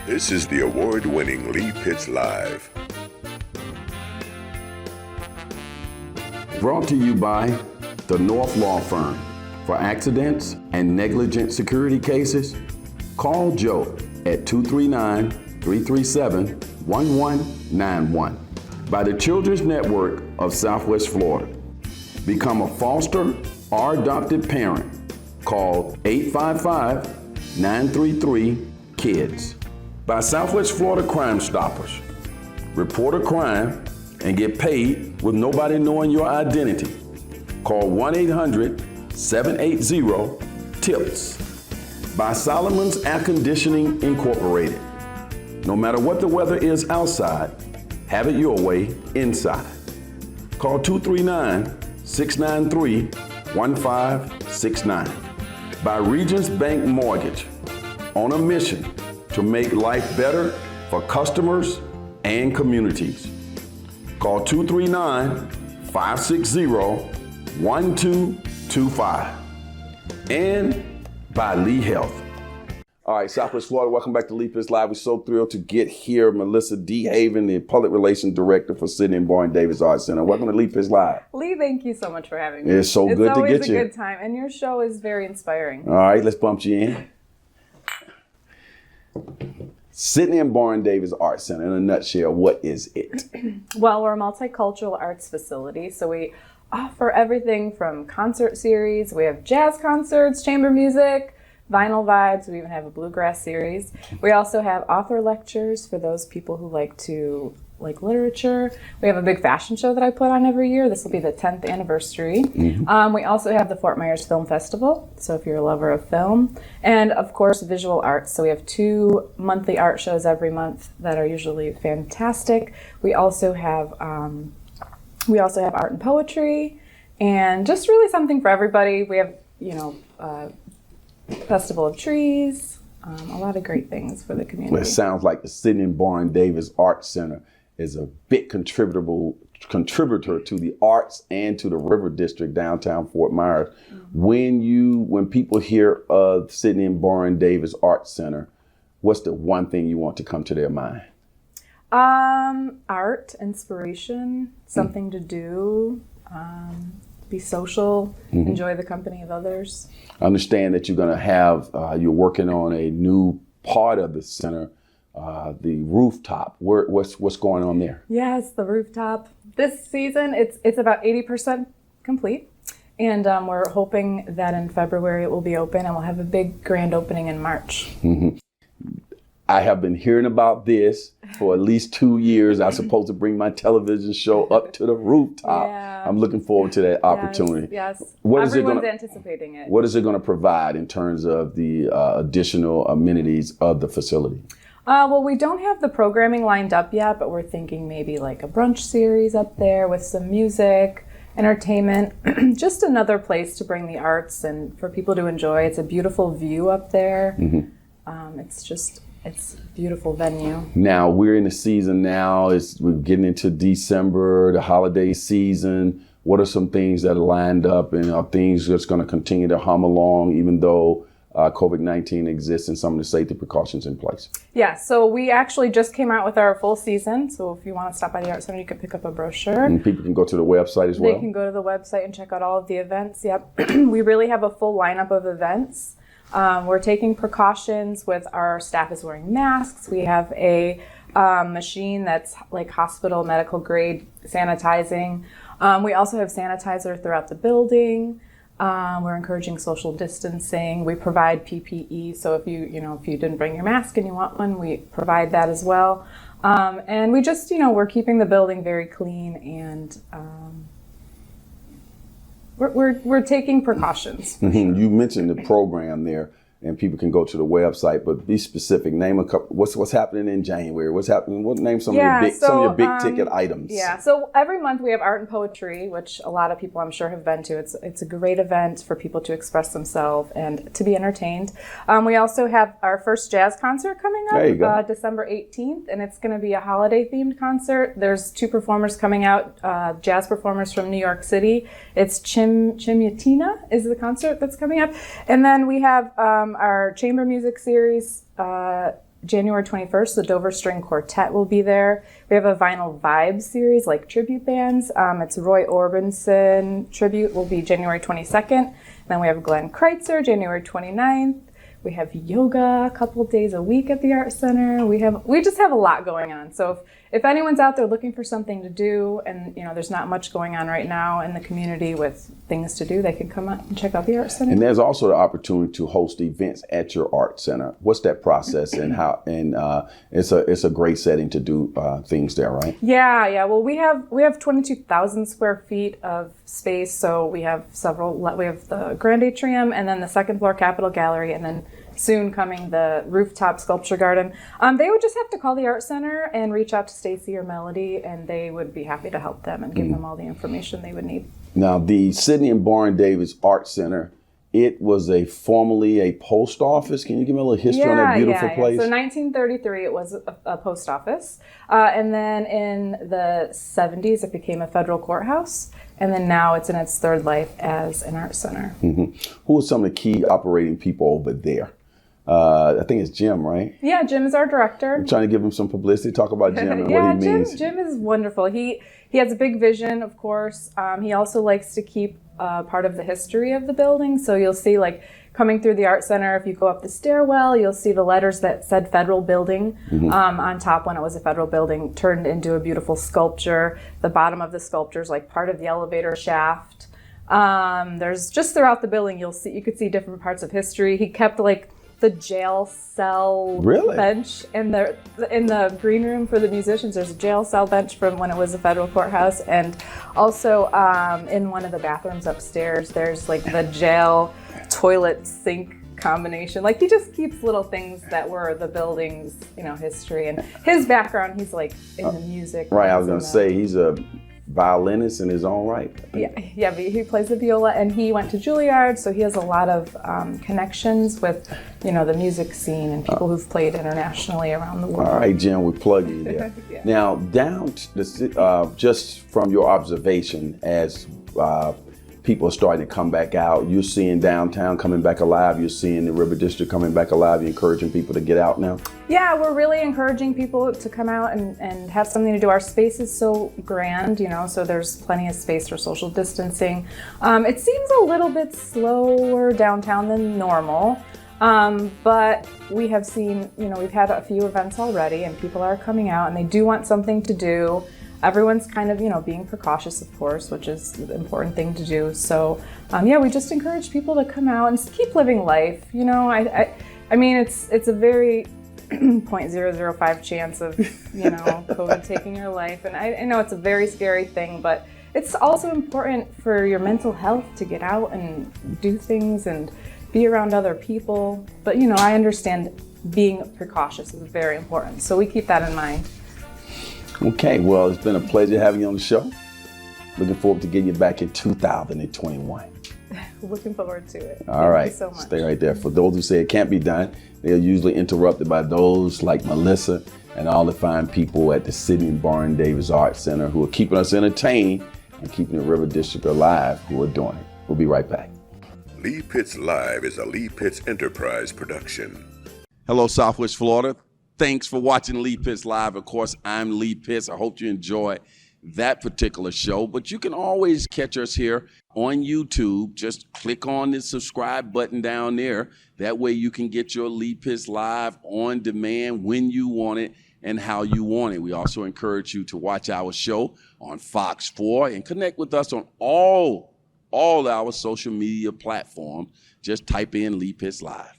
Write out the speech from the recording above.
This is the award-winning Lee Pitts Live. Brought to you by the North Law Firm. For accidents and negligent security cases, call Joe at 239-337-1191. By the Children's Network of Southwest Florida. Become a foster or adopted parent. Call 855-933-KIDS. By Southwest Florida Crime Stoppers. Report a crime and get paid with nobody knowing your identity. Call 1-800-780-TIPS. By Solomon's Air Conditioning Incorporated. No matter what the weather is outside, have it your way inside. Call 239-693-1569. By Regions Bank Mortgage. On a mission to make life better for customers and communities. Call 239-560-1225. And by Lee Health. All right, Southwest Florida, welcome back to Lee Pitts Live. We're so thrilled to get here Melissa DeHaven, the Public Relations Director for Sidney and Berne Davis Arts Center. Welcome to Lee Pitts Live. Lee, thank you so much for having me. It's so good to get you. It's always a good time, and your show is very inspiring. All right, let's bump you in. Sidney and Berne Davis Arts Center, in a nutshell, what is it? Well, we're a multicultural arts facility, so we offer everything from concert series. We have jazz concerts, chamber music, vinyl vibes. We even have a bluegrass series. We also have author lectures for those people who like literature. We have a big fashion show that I put on every year. This will be the 10th anniversary. Mm-hmm. We also have the Fort Myers Film Festival, so if you're a lover of film. And of course, visual arts. So we have 2 monthly art shows every month that are usually fantastic. We also have art and poetry, and just really something for everybody. We have, Festival of Trees, a lot of great things for the community. Well, it sounds like the Sidney and Berne Davis Arts Center is a big contributor to the arts and to the River District downtown Fort Myers. Mm-hmm. When people hear of Sidney and Berne Davis Arts Center, what's the one thing you want to come to their mind? Art, inspiration, something to do, be social, enjoy the company of others. I understand that you're going to have, you're working on a new part of the center, the rooftop. What's going on there? Yes, the rooftop. This season, it's about 80% complete. And we're hoping that in February it will be open, and we'll have a big grand opening in March. Mm-hmm. I have been hearing about this for at least 2 years. I'm supposed to bring my television show up to the rooftop. Yeah. I'm looking forward to that opportunity. Yes. Everyone's anticipating it. What is it going to provide in terms of the additional amenities of the facility? Well, we don't have the programming lined up yet, but we're thinking maybe like a brunch series up there with some music, entertainment, just another place to bring the arts and for people to enjoy. It's a beautiful view up there. Mm-hmm. It's a beautiful venue. Now, we're in the season now. We're getting into December, the holiday season. What are some things that are lined up, and are things that's going to continue to hum along even though COVID-19 exists and some of the safety precautions in place? Yeah, so we actually just came out with our full season. So if you want to stop by the Art Center, you can pick up a brochure. And people can go to the website as well? They can go to the website and check out all of the events. Yep. We really have a full lineup of events. We're taking precautions with our staff is wearing masks. We have a machine that's like hospital medical grade sanitizing. We also have sanitizer throughout the building. We're encouraging social distancing. We provide PPE. So if you didn't bring your mask and you want one, we provide that as well. And we just, we're keeping the building very clean, and we're taking precautions. Mm-hmm. You mentioned the program there, and people can go to the website, but be specific. Name a couple. What's happening in January? What's happening? Name some of your big ticket items. Yeah. So every month we have art and poetry, which a lot of people I'm sure have been to. It's a great event for people to express themselves and to be entertained. We also have our first jazz concert coming up, there you go. December 18th, and it's going to be a holiday themed concert. There's 2 performers coming out, jazz performers from New York City. It's Chimyatina is the concert that's coming up, and then we have our chamber music series January 21st, the Dover String Quartet will be there. We have a Vinyl Vibes series, like tribute bands. It's Roy Orbison tribute will be January 22nd. Then we have Glenn Kreitzer, January 29th. We have yoga a couple days a week at the Art Center. We just have a lot going on. So if anyone's out there looking for something to do, and there's not much going on right now in the community with things to do, they can come out and check out the Art Center. And there's also the opportunity to host events at your Art Center. What's that process and how? And it's a great setting to do things there, right? Yeah. Well, we have 22,000 square feet of space. So we have we have the Grand Atrium, and then the second floor Capitol Gallery, and then soon coming the rooftop sculpture garden. They would just have to call the Art Center and reach out to Stacy or Melody, and they would be happy to help them and give them all the information they would need. Now, the Sidney and Berne Davis Art Center, it was formerly a post office. Can you give me a little history on that beautiful place? So 1933, it was a post office. And then in the 70s, it became a federal courthouse. And then now it's in its third life as an art center. Mm-hmm. Who are some of the key operating people over there? I think it's Jim, right? Yeah, Jim is our director. I'm trying to give him some publicity. Talk about Jim and what he means. Jim is wonderful. He has a big vision, of course. He also likes to keep part of the history of the building. So you'll see, like, coming through the Art Center, if you go up the stairwell, you'll see the letters that said federal building on top when it was a federal building, turned into a beautiful sculpture. The bottom of the sculpture is like part of the elevator shaft. There's just throughout the building, you could see different parts of history. He kept like the jail cell bench in the green room for the musicians. There's a jail cell bench from when it was a federal courthouse, and also in one of the bathrooms upstairs, there's like the jail toilet sink combination. Like, he just keeps little things that were the building's history, and his background, he's like in the music. Right, I was gonna say he's a violinist in his own right. Yeah, he plays the viola, and he went to Juilliard, so he has a lot of connections with, the music scene and people who've played internationally around the world. All right, Jim, we're plugging you there. Yeah. Now, down to just from your observation, as people are starting to come back out, you're seeing downtown coming back alive, you're seeing the River District coming back alive, you're encouraging people to get out now? Yeah, we're really encouraging people to come out and have something to do. Our space is so grand, so there's plenty of space for social distancing. It seems a little bit slower downtown than normal, but we have seen, we've had a few events already, and people are coming out and they do want something to do. Everyone's kind of, being precautious, of course, which is the important thing to do. So, we just encourage people to come out and keep living life. I mean, it's a very 0.005 chance of, COVID taking your life. And I know it's a very scary thing, but it's also important for your mental health to get out and do things and be around other people. But, I understand being precautious is very important. So we keep that in mind. Okay, well, it's been a pleasure having you on the show. Looking forward to getting you back in 2021. Looking forward to it. All right, Thank you so much. Stay right there. For those who say it can't be done, they're usually interrupted by those like Melissa and all the fine people at the Sidney and Berne Davis Art Center who are keeping us entertained and keeping the River District alive, who are doing it. We'll be right back. Lee Pitts Live is a Lee Pitts Enterprise production. Hello, Southwest Florida. Thanks for watching Lee Pitts Live. Of course, I'm Lee Pitts. I hope you enjoy that particular show, but you can always catch us here on YouTube. Just click on the subscribe button down there. That way you can get your Lee Pitts Live on demand when you want it and how you want it. We also encourage you to watch our show on FOX4 and connect with us on all our social media platforms. Just type in Lee Pitts Live.